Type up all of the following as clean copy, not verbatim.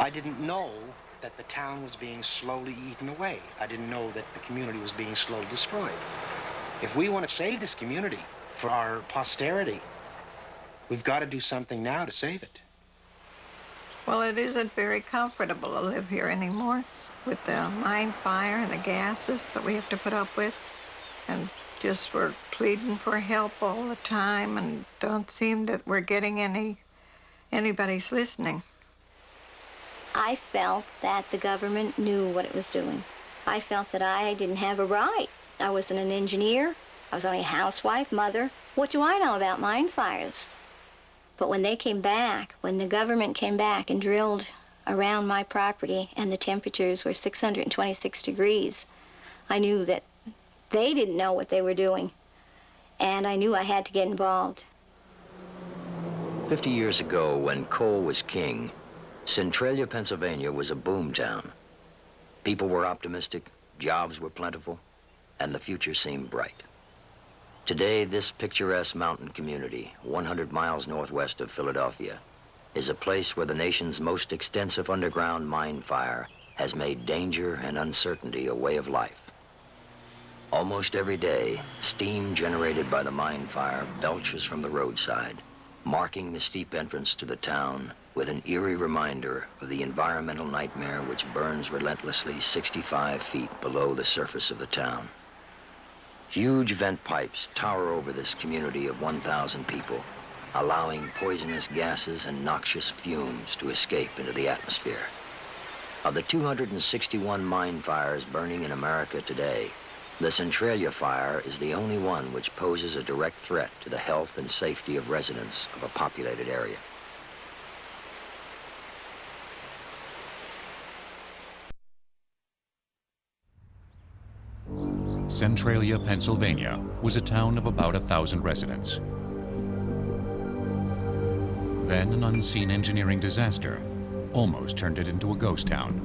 I didn't know that the town was being slowly eaten away. I didn't know that the community was being slowly destroyed. If we want to save this community for our posterity, we've got to do something now to save it. Well, it isn't very comfortable to live here anymore with the mine fire and the gases that we have to put up with. And just we're pleading for help all the time and don't seem that we're getting anybody's listening. I felt that the government knew what it was doing. I felt that I didn't have a right. I wasn't an engineer. I was only a housewife, mother. What do I know about mine fires? But when they came back, when the government came back and drilled around my property and the temperatures were 626 degrees, I knew that they didn't know what they were doing. And I knew I had to get involved. 50 years ago, when coal was king, Centralia, Pennsylvania was a boom town. People were optimistic, jobs were plentiful, and the future seemed bright. Today, this picturesque mountain community, 100 miles northwest of Philadelphia, is a place where the nation's most extensive underground mine fire has made danger and uncertainty a way of life. Almost every day, steam generated by the mine fire belches from the roadside, marking the steep entrance to the town with an eerie reminder of the environmental nightmare which burns relentlessly 65 feet below the surface of the town. Huge vent pipes tower over this community of 1,000 people, allowing poisonous gases and noxious fumes to escape into the atmosphere. Of the 261 mine fires burning in America today, the Centralia fire is the only one which poses a direct threat to the health and safety of residents of a populated area. Centralia, Pennsylvania, was a town of about 1,000 residents. Then an unseen engineering disaster almost turned it into a ghost town.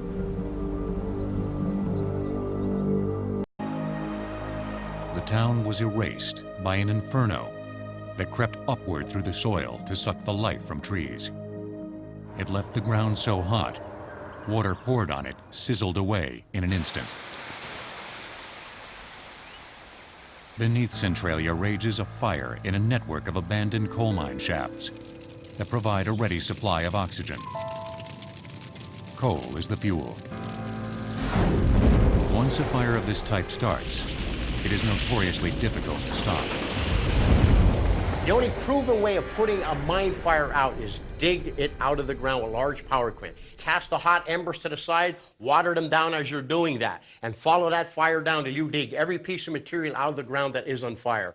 The town was erased by an inferno that crept upward through the soil to suck the life from trees. It left the ground so hot, water poured on it sizzled away in an instant. Beneath Centralia rages a fire in a network of abandoned coal mine shafts that provide a ready supply of oxygen. Coal is the fuel. Once a fire of this type starts, it is notoriously difficult to stop. The only proven way of putting a mine fire out is dig it out of the ground with large power equipment. Cast the hot embers to the side, water them down as you're doing that, and follow that fire down till you dig every piece of material out of the ground that is on fire.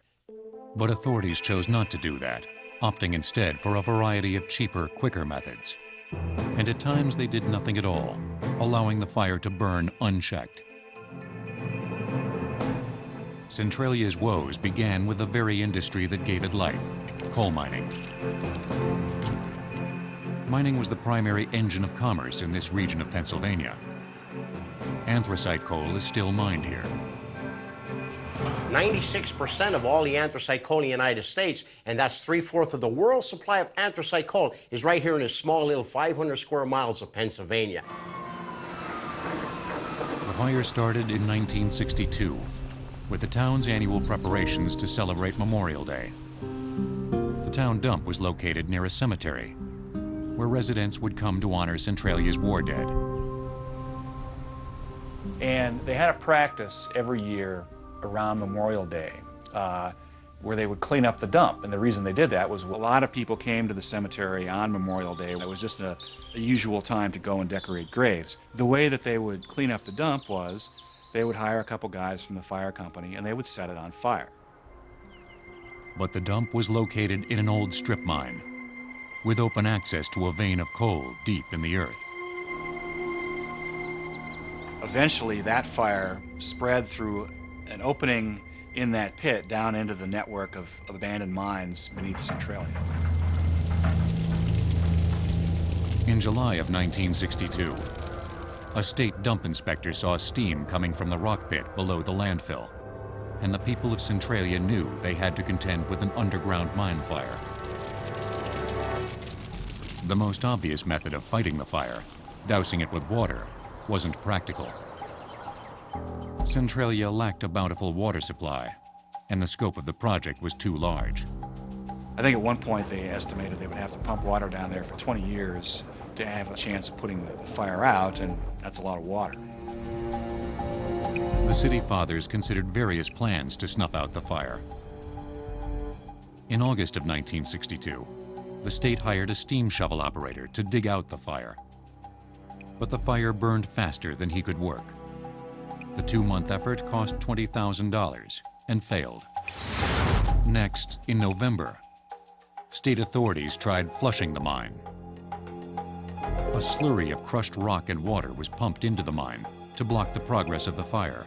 But authorities chose not to do that, opting instead for a variety of cheaper, quicker methods. And at times they did nothing at all, allowing the fire to burn unchecked. Centralia's woes began with the very industry that gave it life, coal mining. Mining was the primary engine of commerce in this region of Pennsylvania. Anthracite coal is still mined here. 96% of all the anthracite coal in the United States, and that's 3/4 of the world's supply of anthracite coal, is right here in this small little 500 square miles of Pennsylvania. The fire started in 1962. With the town's annual preparations to celebrate Memorial Day. The town dump was located near a cemetery, where residents would come to honor Centralia's war dead. And they had a practice every year around Memorial Day where they would clean up the dump. And the reason they did that was a lot of people came to the cemetery on Memorial Day. It was just a usual time to go and decorate graves. The way that they would clean up the dump was they would hire a couple guys from the fire company and they would set it on fire. But the dump was located in an old strip mine, with open access to a vein of coal deep in the earth. Eventually, that fire spread through an opening in that pit down into the network of abandoned mines beneath Centralia. In July of 1962, a state dump inspector saw steam coming from the rock pit below the landfill, and the people of Centralia knew they had to contend with an underground mine fire. The most obvious method of fighting the fire dousing it with water wasn't practical. Centralia lacked a bountiful water supply, and the scope of the project was too large. I think at one point they estimated they would have to pump water down there for 20 years to have a chance of putting the fire out, and that's a lot of water. The city fathers considered various plans to snuff out the fire. In August of 1962, the state hired a steam shovel operator to dig out the fire. But the fire burned faster than he could work. The 2-month effort cost $20,000 and failed. Next, in November, state authorities tried flushing the mine. A slurry of crushed rock and water was pumped into the mine to block the progress of the fire.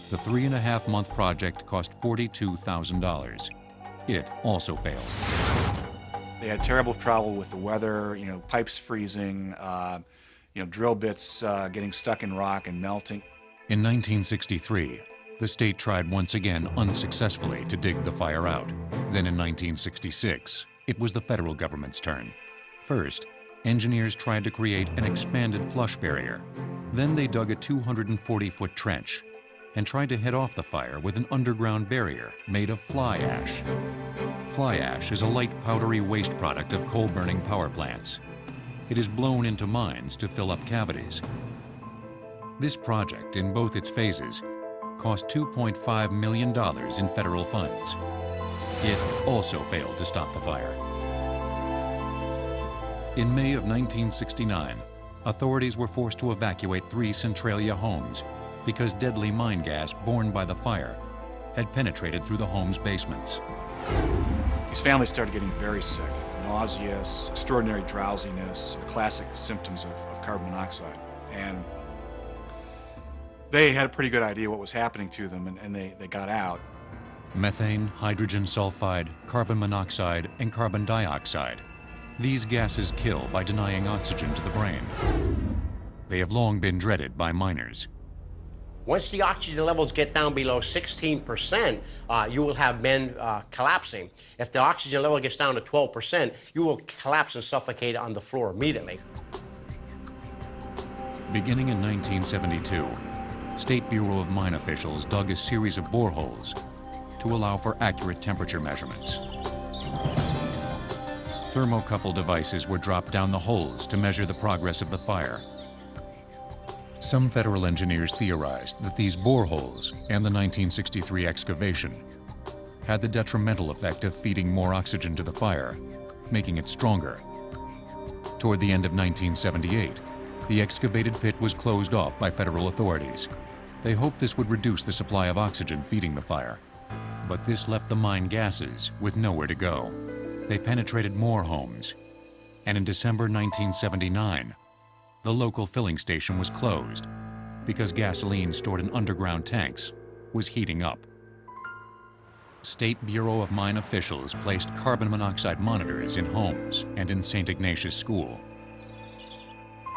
The 3.5-month project cost $42,000. It also failed. They had terrible trouble with the weather, pipes freezing, drill bits getting stuck in rock and melting. In 1963, the state tried once again unsuccessfully to dig the fire out. Then in 1966, it was the federal government's turn. First, engineers tried to create an expanded flush barrier. Then they dug a 240-foot trench and tried to head off the fire with an underground barrier made of fly ash. Fly ash is a light powdery waste product of coal-burning power plants. It is blown into mines to fill up cavities. This project, in both its phases, cost $2.5 million in federal funds. It also failed to stop the fire. In May of 1969, authorities were forced to evacuate 3 Centralia homes because deadly mine gas borne by the fire had penetrated through the homes' basements. These families started getting very sick, nauseous, extraordinary drowsiness, the classic symptoms of carbon monoxide. And they had a pretty good idea what was happening to them, and they got out. Methane, hydrogen sulfide, carbon monoxide, and carbon dioxide. These gases kill by denying oxygen to the brain. They have long been dreaded by miners. Once the oxygen levels get down below 16%, you will have men collapsing. If the oxygen level gets down to 12%, you will collapse and suffocate on the floor immediately. Beginning in 1972, State Bureau of Mine officials dug a series of boreholes to allow for accurate temperature measurements. Thermocouple devices were dropped down the holes to measure the progress of the fire. Some federal engineers theorized that these boreholes and the 1963 excavation had the detrimental effect of feeding more oxygen to the fire, making it stronger. Toward the end of 1978, the excavated pit was closed off by federal authorities. They hoped this would reduce the supply of oxygen feeding the fire. But this left the mine gases with nowhere to go. They penetrated more homes. And in December 1979, the local filling station was closed because gasoline stored in underground tanks was heating up. State Bureau of Mine officials placed carbon monoxide monitors in homes and in St. Ignatius School.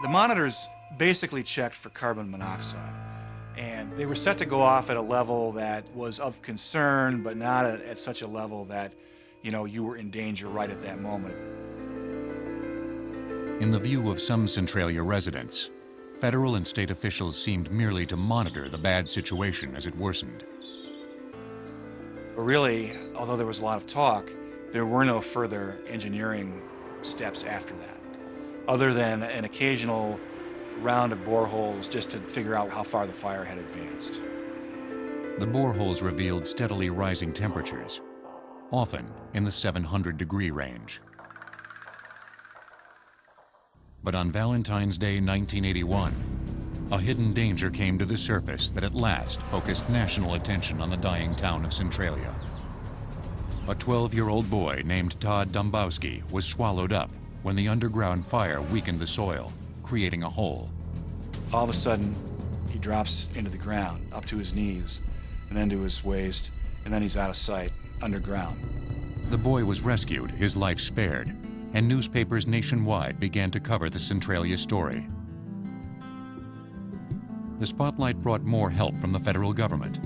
The monitors basically checked for carbon monoxide, and they were set to go off at a level that was of concern, but not at such a level that, you were in danger right at that moment. In the view of some Centralia residents, federal and state officials seemed merely to monitor the bad situation as it worsened. But really, although there was a lot of talk, there were no further engineering steps after that, other than an occasional round of boreholes just to figure out how far the fire had advanced. The boreholes revealed steadily rising temperatures, often in the 700-degree range. But on Valentine's Day 1981, a hidden danger came to the surface that at last focused national attention on the dying town of Centralia. A 12-year-old boy named Todd Dombowski was swallowed up when the underground fire weakened the soil, creating a hole. All of a sudden, he drops into the ground, up to his knees, and then to his waist, and then he's out of sight, underground. The boy was rescued, his life spared, and newspapers nationwide began to cover the Centralia story. The spotlight brought more help from the federal government.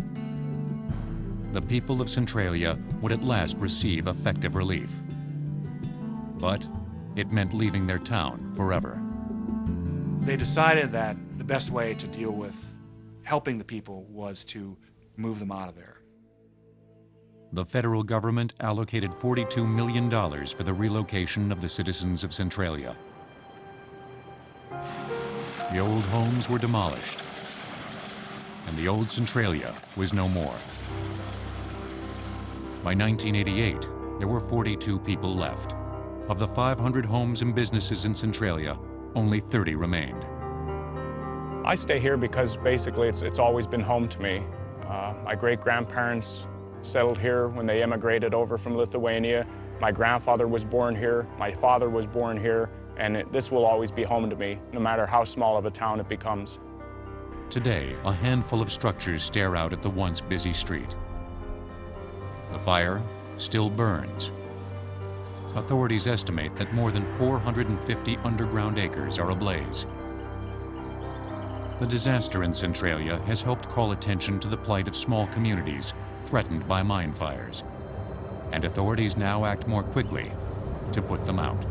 The people of Centralia would at last receive effective relief. But it meant leaving their town forever. they decided that the best way to deal with helping the people was to move them out of there. The federal government allocated $42 million for the relocation of the citizens of Centralia. The old homes were demolished, and the old Centralia was no more. By 1988, there were 42 people left. Of the 500 homes and businesses in Centralia, only 30 remained. I stay here because basically it's always been home to me. My great-grandparents settled here when they emigrated over from Lithuania. My grandfather was born here, my father was born here, and this will always be home to me, no matter how small of a town it becomes. Today, a handful of structures stare out at the once busy street. The fire still burns. Authorities estimate that more than 450 underground acres are ablaze. The disaster in Centralia has helped call attention to the plight of small communities threatened by mine fires, and authorities now act more quickly to put them out.